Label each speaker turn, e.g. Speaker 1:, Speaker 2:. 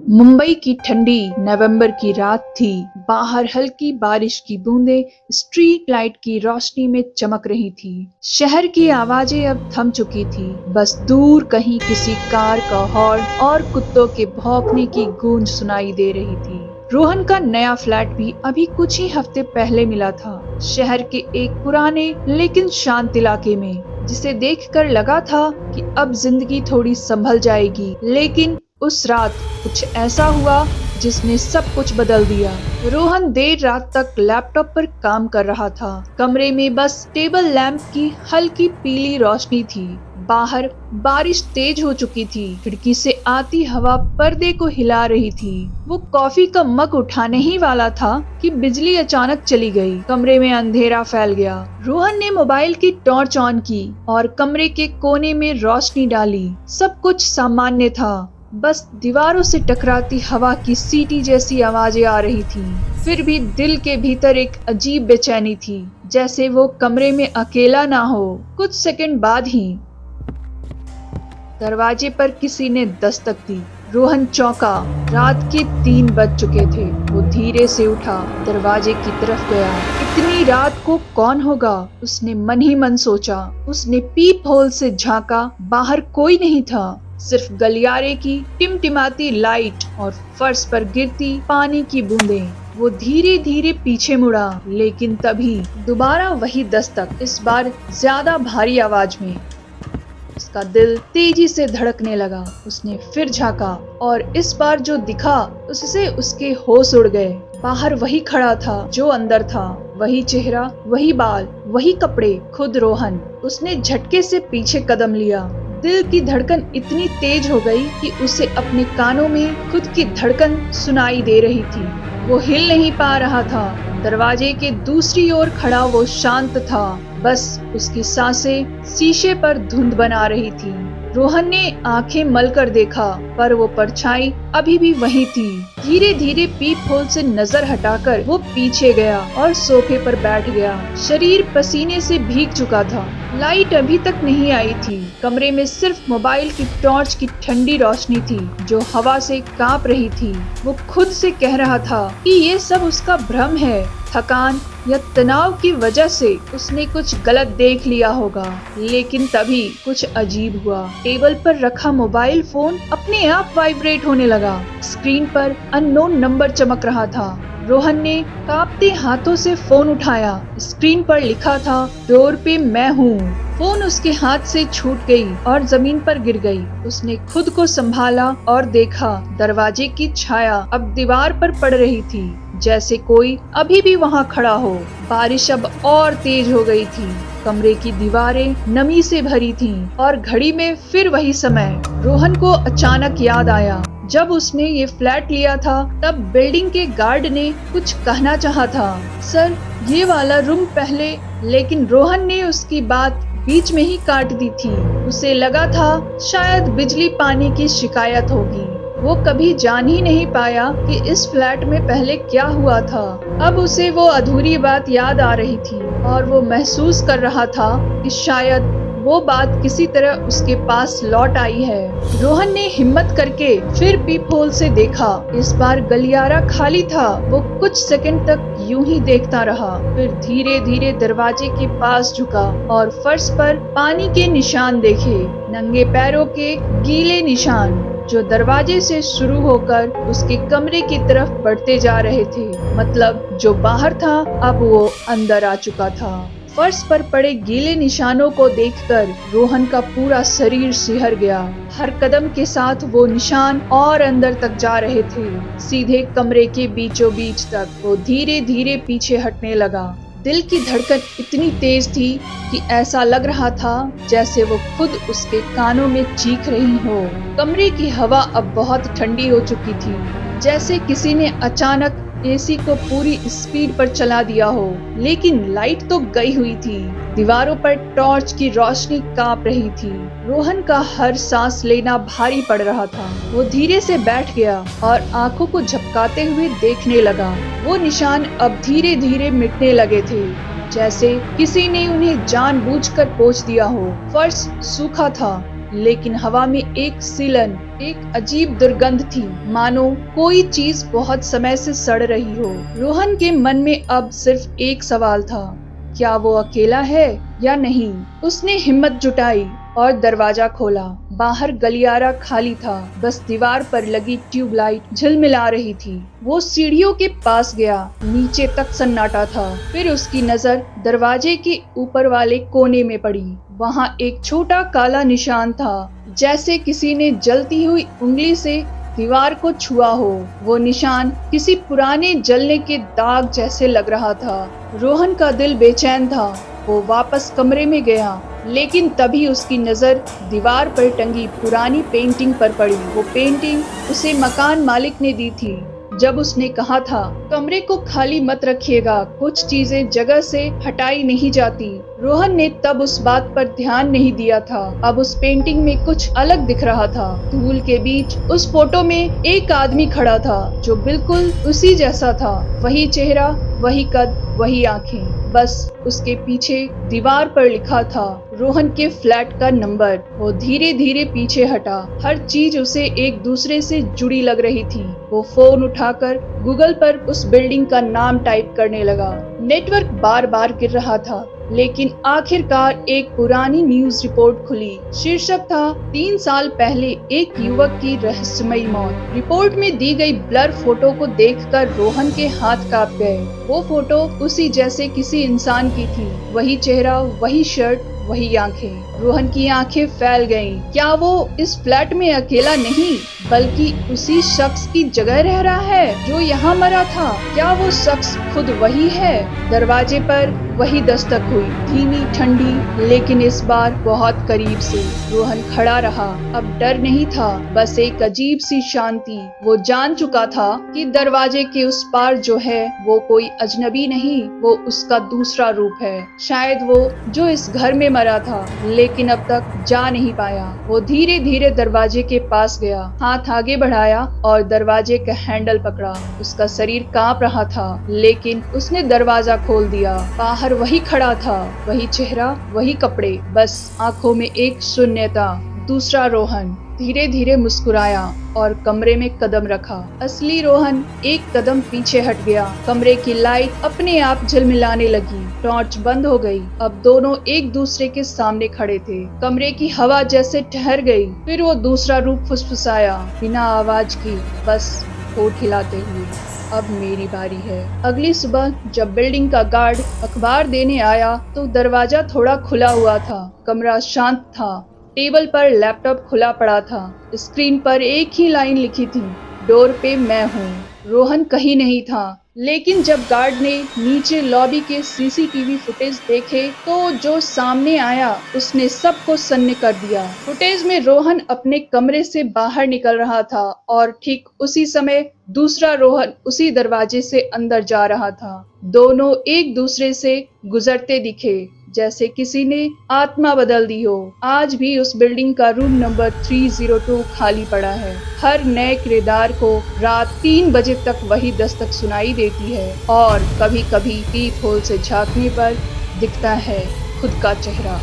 Speaker 1: मुंबई की ठंडी नवंबर की रात थी। बाहर हल्की बारिश की बूंदें स्ट्रीट लाइट की रोशनी में चमक रही थी। शहर की आवाजें अब थम चुकी थी। बस दूर कहीं किसी कार का हॉर्न और कुत्तों के भौंकने की गूंज सुनाई दे रही थी। रोहन का नया फ्लैट भी अभी कुछ ही हफ्ते पहले मिला था, शहर के एक पुराने लेकिन शांत इलाके में, जिसे देखकर लगा था कि अब जिंदगी थोड़ी संभल जाएगी। लेकिन उस रात कुछ ऐसा हुआ जिसने सब कुछ बदल दिया। रोहन देर रात तक लैपटॉप पर काम कर रहा था। कमरे में बस टेबल लैंप की हल्की पीली रोशनी थी। बाहर बारिश तेज हो चुकी थी। खिड़की से आती हवा पर्दे को हिला रही थी। वो कॉफी का मग उठाने ही वाला था कि बिजली अचानक चली गई। कमरे में अंधेरा फैल गया। रोहन ने मोबाइल की टॉर्च ऑन की और कमरे के कोने में रोशनी डाली। सब कुछ सामान्य था, बस दीवारों से टकराती हवा की सीटी जैसी आवाजें आ रही थी। फिर भी दिल के भीतर एक अजीब बेचैनी थी, जैसे वो कमरे में अकेला ना हो। कुछ सेकंड बाद ही दरवाजे पर किसी ने दस्तक दी। रोहन चौंका। रात के 3 बज चुके थे। वो धीरे से उठा, दरवाजे की तरफ गया। इतनी रात को कौन होगा, उसने मन ही मन सोचा। उसने पीप होल से झांका। बाहर कोई नहीं था, सिर्फ गलियारे की टिमटिमाती लाइट और फर्श पर गिरती पानी की बूंदें। वो धीरे धीरे पीछे मुड़ा, लेकिन तभी दोबारा वही दस्तक, इस बार ज्यादा भारी आवाज में। उसका दिल तेजी से धड़कने लगा। उसने फिर झांका और इस बार जो दिखा उससे उसके होश उड़ गए। बाहर वही खड़ा था जो अंदर था। वही चेहरा, वही बाल, वही कपड़े, खुद रोहन। उसने झटके से पीछे कदम लिया। दिल की धड़कन इतनी तेज हो गई कि उसे अपने कानों में खुद की धड़कन सुनाई दे रही थी। वो हिल नहीं पा रहा था। दरवाजे के दूसरी ओर खड़ा वो शांत था, बस उसकी सांसें शीशे पर धुंध बना रही थी। रोहन ने आंखें मलकर देखा, पर वो परछाई अभी भी वही थी। धीरे धीरे पीप होल से नजर हटाकर वो पीछे गया और सोफे पर बैठ गया। शरीर पसीने से भीग चुका था। लाइट अभी तक नहीं आई थी। कमरे में सिर्फ मोबाइल की टॉर्च की ठंडी रोशनी थी, जो हवा से कांप रही थी। वो खुद से कह रहा था कि ये सब उसका भ्रम है। थकान या तनाव की वजह से उसने कुछ गलत देख लिया होगा। लेकिन तभी कुछ अजीब हुआ। टेबल पर रखा मोबाइल फोन अपने आप वाइब्रेट होने लगा। स्क्रीन पर अननोन नंबर चमक रहा था। रोहन ने कांपते हाथों से फोन उठाया। स्क्रीन पर लिखा था, डोर पे मैं हूँ। फोन उसके हाथ से छूट गई और जमीन पर गिर गई। उसने खुद को संभाला और देखा, दरवाजे की छाया अब दीवार पर पड़ रही थी, जैसे कोई अभी भी वहाँ खड़ा हो। बारिश अब और तेज हो गई थी। कमरे की दीवारें नमी से भरी थीं और घड़ी में फिर वही समय। रोहन को अचानक याद आया, जब उसने ये फ्लैट लिया था तब बिल्डिंग के गार्ड ने कुछ कहना चाहा था, सर ये वाला रूम पहले। लेकिन रोहन ने उसकी बात बीच में ही काट दी थी। उसे लगा था शायद बिजली पानी की शिकायत होगी। वो कभी जान ही नहीं पाया कि इस फ्लैट में पहले क्या हुआ था। अब उसे वो अधूरी बात याद आ रही थी और वो महसूस कर रहा था कि शायद वो बात किसी तरह उसके पास लौट आई है। रोहन ने हिम्मत करके फिर पीप होल से देखा। इस बार गलियारा खाली था। वो कुछ सेकंड तक यूं ही देखता रहा, फिर धीरे धीरे दरवाजे के पास झुका और फर्श पर पानी के निशान देखे। नंगे पैरों के गीले निशान, जो दरवाजे से शुरू होकर उसके कमरे की तरफ बढ़ते जा रहे थे। मतलब जो बाहर था अब वो अंदर आ चुका था। फर्श पर पड़े गीले निशानों को देखकर रोहन का पूरा शरीर सिहर गया। हर कदम के साथ वो निशान और अंदर तक जा रहे थे, सीधे कमरे के बीचों बीच तक। वो धीरे धीरे पीछे हटने लगा। दिल की धड़कन इतनी तेज थी कि ऐसा लग रहा था जैसे वो खुद उसके कानों में चीख रही हो। कमरे की हवा अब बहुत ठंडी हो चुकी थी, जैसे किसी ने अचानक एसी को पूरी स्पीड पर चला दिया हो। लेकिन लाइट तो गई हुई थी। दीवारों पर टॉर्च की रोशनी कांप रही थी। रोहन का हर सांस लेना भारी पड़ रहा था। वो धीरे से बैठ गया और आंखों को झपकाते हुए देखने लगा। वो निशान अब धीरे धीरे मिटने लगे थे, जैसे किसी ने उन्हें जानबूझकर पोंछ दिया हो। फर्श सूखा था, लेकिन हवा में एक सीलन, एक अजीब दुर्गंध थी, मानो कोई चीज बहुत समय से सड़ रही हो। रोहन के मन में अब सिर्फ एक सवाल था, क्या वो अकेला है या नहीं? उसने हिम्मत जुटाई और दरवाजा खोला। बाहर गलियारा खाली था, बस दीवार पर लगी ट्यूबलाइट झिलमिला रही थी। वो सीढ़ियों के पास गया, नीचे तक सन्नाटा था। फिर उसकी नजर दरवाजे के ऊपर वाले कोने में पड़ी। वहाँ एक छोटा काला निशान था, जैसे किसी ने जलती हुई उंगली से दीवार को छुआ हो। वो निशान किसी पुराने जलने के दाग जैसे लग रहा था। रोहन का दिल बेचैन था। वो वापस कमरे में गया, लेकिन तभी उसकी नजर दीवार पर टंगी पुरानी पेंटिंग पर पड़ी। वो पेंटिंग उसे मकान मालिक ने दी थी, जब उसने कहा था, कमरे को खाली मत रखिएगा, कुछ चीजें जगह से हटाई नहीं जाती। रोहन ने तब उस बात पर ध्यान नहीं दिया था। अब उस पेंटिंग में कुछ अलग दिख रहा था। धूल के बीच उस फोटो में एक आदमी खड़ा था, जो बिल्कुल उसी जैसा था। वही चेहरा, वही कद, वही आंखें। बस उसके पीछे दीवार पर लिखा था रोहन के फ्लैट का नंबर। वो धीरे धीरे पीछे हटा। हर चीज उसे एक दूसरे से जुड़ी लग रही थी। वो फोन उठाकर गूगल पर उस बिल्डिंग का नाम टाइप करने लगा। नेटवर्क बार बार गिर रहा था, लेकिन आखिरकार एक पुरानी न्यूज रिपोर्ट खुली। शीर्षक था 3 साल पहले एक युवक की रहस्यमयी मौत। रिपोर्ट में दी गई ब्लर फोटो को देखकर रोहन के हाथ कांप गए। वो फोटो उसी जैसे किसी इंसान की थी, वही चेहरा, वही शर्ट, वही आंखें। रोहन की आंखें फैल गईं। क्या वो इस फ्लैट में अकेला नहीं, बल्कि उसी शख्स की जगह रह रहा है जो यहाँ मरा था? क्या वो शख्स खुद वही है? दरवाजे पर वही दस्तक हुई, धीमी, ठंडी, लेकिन इस बार बहुत करीब से। रोहन खड़ा रहा। अब डर नहीं था, बस एक अजीब सी शांति। वो जान चुका था कि दरवाजे के उस पार जो है वो कोई अजनबी नहीं, वो उसका दूसरा रूप है। शायद वो जो इस घर में मरा था, लेकिन अब तक जा नहीं पाया। वो धीरे धीरे दरवाजे के पास गया, हाथ आगे बढ़ाया और दरवाजे का हैंडल पकड़ा। उसका शरीर कांप रहा था, लेकिन उसने दरवाजा खोल दिया। बाहर वही खड़ा था, वही चेहरा, वही कपड़े, बस आंखों में एक शून्यता। दूसरा रोहन धीरे धीरे मुस्कुराया और कमरे में कदम रखा। असली रोहन एक कदम पीछे हट गया। कमरे की लाइट अपने आप झिलमिलाने लगी। टॉर्च बंद हो गई। अब दोनों एक दूसरे के सामने खड़े थे। कमरे की हवा जैसे ठहर गई। फिर वो दूसरा रूप फुसफुसाया, बिना आवाज की, बस होठ हिलाते हुए, अब मेरी बारी है। अगली सुबह जब बिल्डिंग का गार्ड अखबार देने आया तो दरवाजा थोड़ा खुला हुआ था। कमरा शांत था। टेबल पर लैपटॉप खुला पड़ा था। स्क्रीन पर एक ही लाइन लिखी थी, डोर पे मैं हूँ। रोहन कहीं नहीं था, लेकिन जब गार्ड ने नीचे लॉबी के सीसीटीवी फुटेज देखे तो जो सामने आया उसने सबको सन्न कर दिया। फुटेज में रोहन अपने कमरे से बाहर निकल रहा था और ठीक उसी समय दूसरा रोहन उसी दरवाजे से अंदर जा रहा था। दोनों एक दूसरे से गुजरते दिखे, जैसे किसी ने आत्मा बदल दी हो। आज भी उस बिल्डिंग का रूम नंबर 302 खाली पड़ा है। हर नए किरदार को रात 3 बजे तक वही दस्तक सुनाई देती है और कभी कभी पीप होल से झांकने पर दिखता है खुद का चेहरा।